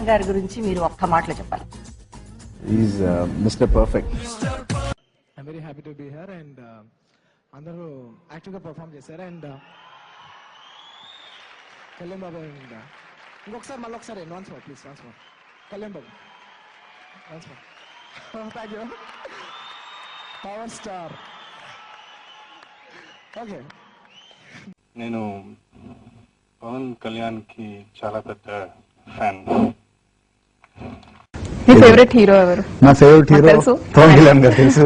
గారి గురించి మీరు ఒక్క మాటలో చెప్పాలి. Is mister perfect. I'm very happy to be here and అందరూ యాక్టివ్గా పర్ఫామ్ చేశారు. అండ్ కళ్యాణ్ బాబు అండ్ ఇంకొకసారి మళ్ళీ ఒకసారి once more please, once more Kalyan Babu, once more. Thank you. Power star. Okay, నేను పవన్ కళ్యాణ్ కి చాలా పెద్ద ఫ్యాన్. మీ ఫేవరెట్ హీరో ఎవరు? నా ఫేవరెట్ హీరో పవన్ కళ్యాణ్ గారు తెలుసు.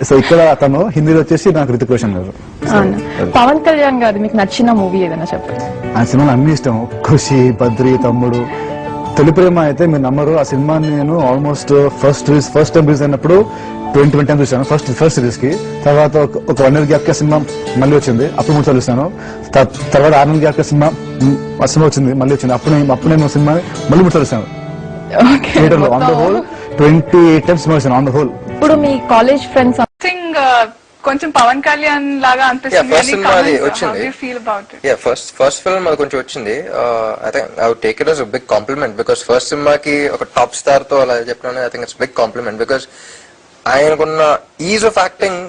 సో ఇక్కడ అతను హిందీలో వచ్చేసి నాకు రితిక్ రోషన్ గారు. పవన్ కళ్యాణ్ గారు మీకు నచ్చిన మూవీ ఏదైనా చెప్పండి. ఆ సినిమాలు అన్ని ఇష్టం. ఖుషి, బద్రి, తమ్ముడు, తొలి ప్రేమ అయితే మీరు నమ్మరు. ఆ సినిమాని నేను ఆల్మోస్ట్ ఫస్ట్ టైం రిలీజ్ అయినప్పుడు 20 టైం చూసాను. ఫస్ట్ రిలీజ్ కి. తర్వాత ఒక 1 year గ్యాప్ సినిమా మళ్ళీ వచ్చింది, అప్పుడు 3 సార్లు చూసాను. తర్వాత 6 నెలల గ్యాప్ సినిమా వచ్చింది, మళ్ళీ వచ్చింది. అప్పుడు నేను సినిమా మళ్ళీ 3 సార్లు చూసాను. ఆన్ ద హోల్ 28 టైమ్స్ చూసాను ఆన్ ద హోల్. ఇప్పుడు మీ కాలేజ్ ఫ్రెండ్స్ కొంచెం పవన్ కళ్యాణ్ లాగా అనిపిస్తుంది. ఫస్ట్ ఫిల్మ్ అది కొంచెం వచ్చింది. I think I would take it as a big compliment because first సినిమాకి ఒక టాప్ స్టార్ తో అలా చెప్పిన I think it's big compliment because ఆయనకున్న ఈజ్ ఆఫ్ యాక్టింగ్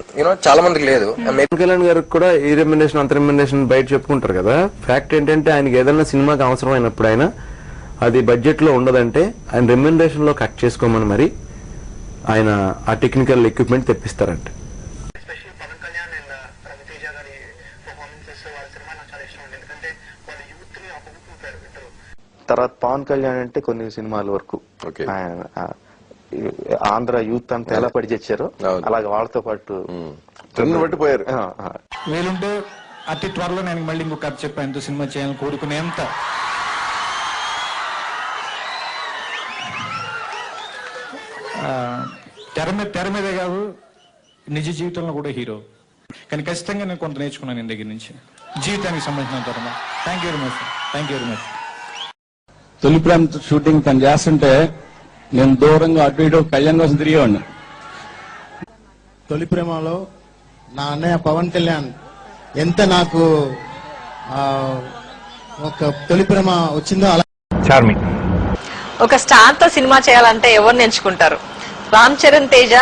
చాలా మందికి లేదు. పవన్ కళ్యాణ్ గారికి కూడా ఈ రెమ్యునరేషన్ అంత రెమ్యునరేషన్ బయట చెప్పుకుంటారు కదా. ఫ్యాక్ట్ ఏంటంటే ఆయనకి ఏదైనా సినిమాకి అవసరమైనప్పుడు ఆయన అది బడ్జెట్ లో ఉండదంటే ఆయన రెమ్యునరేషన్ లో కట్ చేసుకోమని మరి ఆయన ఆ టెక్నికల్ ఎక్విప్మెంట్ తెప్పిస్తారంట. తర్వాత పవన్ కళ్యాణ్ అంటే కొన్ని సినిమాల వరకు ఆంధ్ర యూత్ అంతా ఎలా పడి తెచ్చారో అలాగే వాళ్ళతో పాటు పట్టిపోయారు. వీలుంటే అతి త్వరలో నేను మళ్ళీ ఇంకొక కథ చెప్పాను సినిమా చేయాలని కోరుకునేంత తెర మీదే కాదు నిజ జీవితంలో కూడా హీరో. కానీ ఖచ్చితంగా నేను కొంత నేర్చుకున్నాను నేను దగ్గర నుంచి జీవితానికి సంబంధించిన ధర్మ. Thank you very much, thank you very much. తొలి ప్రేమ షూటింగ్ తను చేస్తుంటే నేను దూరంగా అటు ఇటు కళ్యాణ్ కోసం తిరిగేవాడిని. తొలి ప్రేమలో నా అన్నయ్య పవన్ కళ్యాణ్ ఎంత నాకు ఒక తొలి ప్రేమ వచ్చిందో అలా. చార్మింగ్. ఒక స్టార్ తో సినిమా చేయాలంటే ఎవరిని ఎంచుకుంటారు? రామ్ చరణ్ తేజ,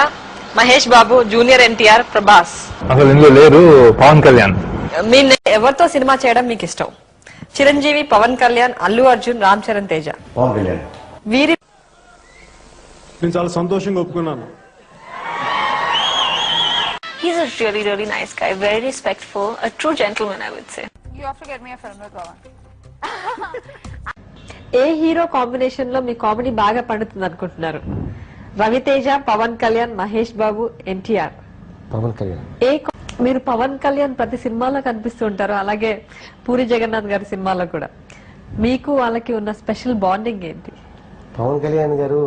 మహేష్ బాబు, జూనియర్ ఎన్టీఆర్, ప్రభాస్. అసలు ఇందులో లేరు పవన్ కళ్యాణ్. మీరు ఎవరితో సినిమా చేయడం మీకు ఇష్టం? చిరంజీవి, పవన్ కళ్యాణ్, అల్లు అర్జున్, రామ్ చరణ్ తేజ. పవన్ కళ్యాణ్. వీరి నేను చాలా సంతోషంగా ఒప్పుకున్నాను. He's a really, really nice guy, very respectful, a true gentleman, I would say. You have to get me a film with Pawan. A hero combination లో మీ కామెడీ బాగా పండుతుంది అనుకుంటున్నారు? రవితేజ, పవన్ కళ్యాణ్, మహేష్ బాబు, ఎన్టీఆర్. పవన్ కళ్యాణ్. మీరు పవన్ కళ్యాణ్ ప్రతి సినిమాలో కనిపిస్తూ ఉంటారు, అలాగే పూరి జగన్నాథ్ గారి సినిమాలో కూడా. మీకు వాళ్ళకి ఉన్న స్పెషల్ బాండింగ్ ఏంటి? పవన్ కళ్యాణ్ గారు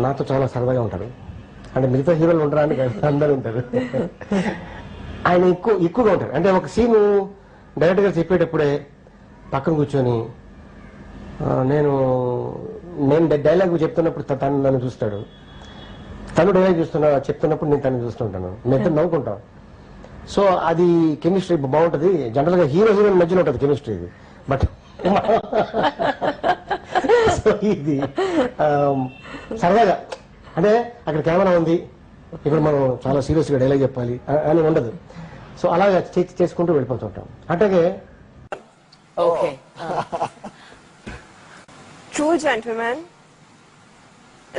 నాతో చాలా సరదాగా ఉంటారు. అంటే మిగతా హీరోలు ఉంటారా అని అందరూ ఉంటారు. ఆయన ఎక్కువగా ఉంటారు. అంటే ఒక సీన్ డైరెక్టర్ గారు చెప్పేటప్పుడే పక్కన కూర్చొని నేను డైలాగ్ చెప్తున్నప్పుడు తను నన్ను చూస్తాడు, తను డైలాగ్ చెప్తున్నప్పుడు నేను తను చూస్తుంటాను, మేము నవ్వుకుంటాం. సో అది కెమిస్ట్రీ బాగుంటది. జనరల్ గా హీరోయిన్ మధ్యలో ఉంటది కెమిస్ట్రీ ఇది. బట్ సో ఇది సరదాగా అంటే అక్కడ కెమెరా ఉంది, ఇక్కడ మనం చాలా సీరియస్ గా డైలాగ్ చెప్పాలి అని ఉండదు. సో అలాగా చేసుకుంటూ వెళ్ళిపోతుంటాం. అట్లాగే True gentleman.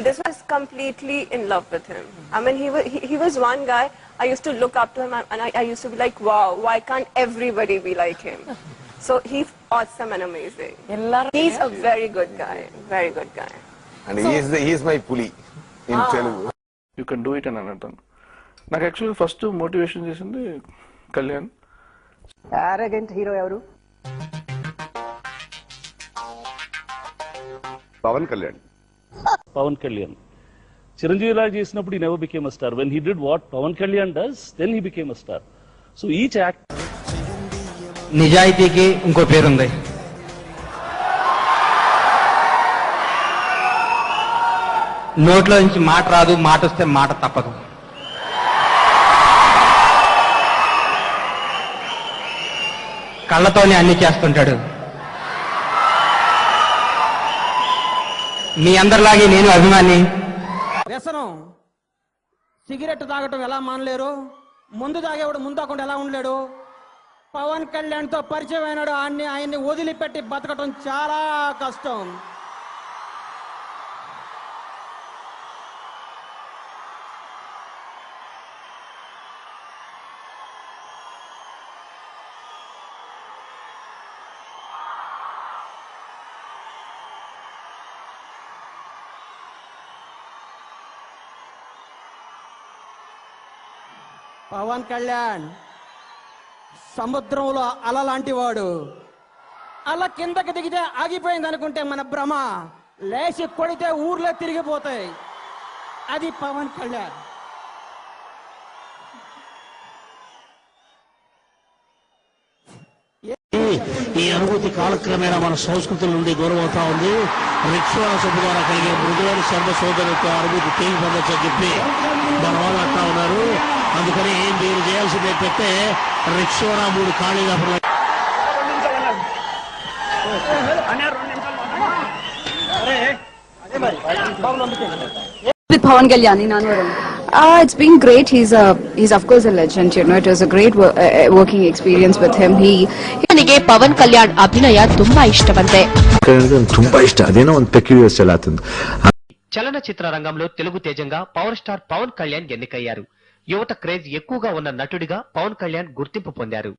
This was completely in love with him. I mean, he was one guy I used to look up to him, and I used to be like, wow, why can't everybody be like him? So he's awesome and amazing. He's a very good guy, very good guy. And he is my puli in Telugu. You can do it అని అంటాను. నాకు actually first motivation చేసింది Kalyan. Arrogant hero ఎవరు? పవన్ కళ్యాణ్. పవన్ కళ్యాణ్. చిరంజీవి లాగా చేసినప్పుడు he never became a star. When he did what Pawan Kalyan does, then he became a star. So each act. నిజాయితీకి ఇంకో పేరుంది. నోట్లో నుంచి మాట రాదు, మాట వస్తే మాట తప్పదు. కళ్ళతోనే అన్ని చేస్తుంటాడు. మీ అందరిలాగే నేను అభిమాని. వ్యసనం సిగరెట్ తాగటం ఎలా మానలేరు, ముందు తాగేవాడు ముందు తాకుండా ఎలా ఉండలేడు. పవన్ కళ్యాణ్తో పరిచయం అయినాడు, ఆయన్ని వదిలిపెట్టి బతకటం చాలా కష్టం. పవన్ కళ్యాణ్ సముద్రంలో అల లాంటి వాడు. అలా కిందకి దిగితే ఆగిపోయింది అనుకుంటే మన భ్రమ, లేచి కొడితే ఊర్లో తిరిగిపోతాయి. అది పవన్ కళ్యాణ్. ఈ అనుభూతి కాలక్రమేణా మన సంస్కృతుల నుండి దూరం అవుతా ఉంది. రిక్షా సభ ద్వారా కలిగే మృదువైన సర్వ సోదరులతో అనుభూతి తేలిపోదని చెప్పి మన వాళ్ళు అంటా ఉన్నారు. అందుకని మీరు చేయాల్సింది ఏంటంటే రిక్షా 3 ఖాళీగా with Pawan Kalyan in Anwaram. It's been great. He's of course a legend. You know, it was a great working experience with him. ನನಗೆ ಪವನ್ ಕಲ್ಯಾಣ್ ಅಭಿನಯ ತುಂಬಾ ಇಷ್ಟವಂತೆ. ತುಂಬಾ ಇಷ್ಟ. ಅದೇನೋ ಒಂದು ಪೆಕ್ಯುಲಿಯರ್ ಸ್ಟೈಲ್ ಆತಂದು. చలనచిత్ర రంగంలో తెలుగు తేజంగా పవర్ స్టార్ పవన్ కళ్యాణ్ ఎన్నికయ్యారు. యువత క్రేజ్ ఎక్కువగా ఉన్న నటుడిగా పవన్ కళ్యాణ్ గుర్తింపు పొందారు.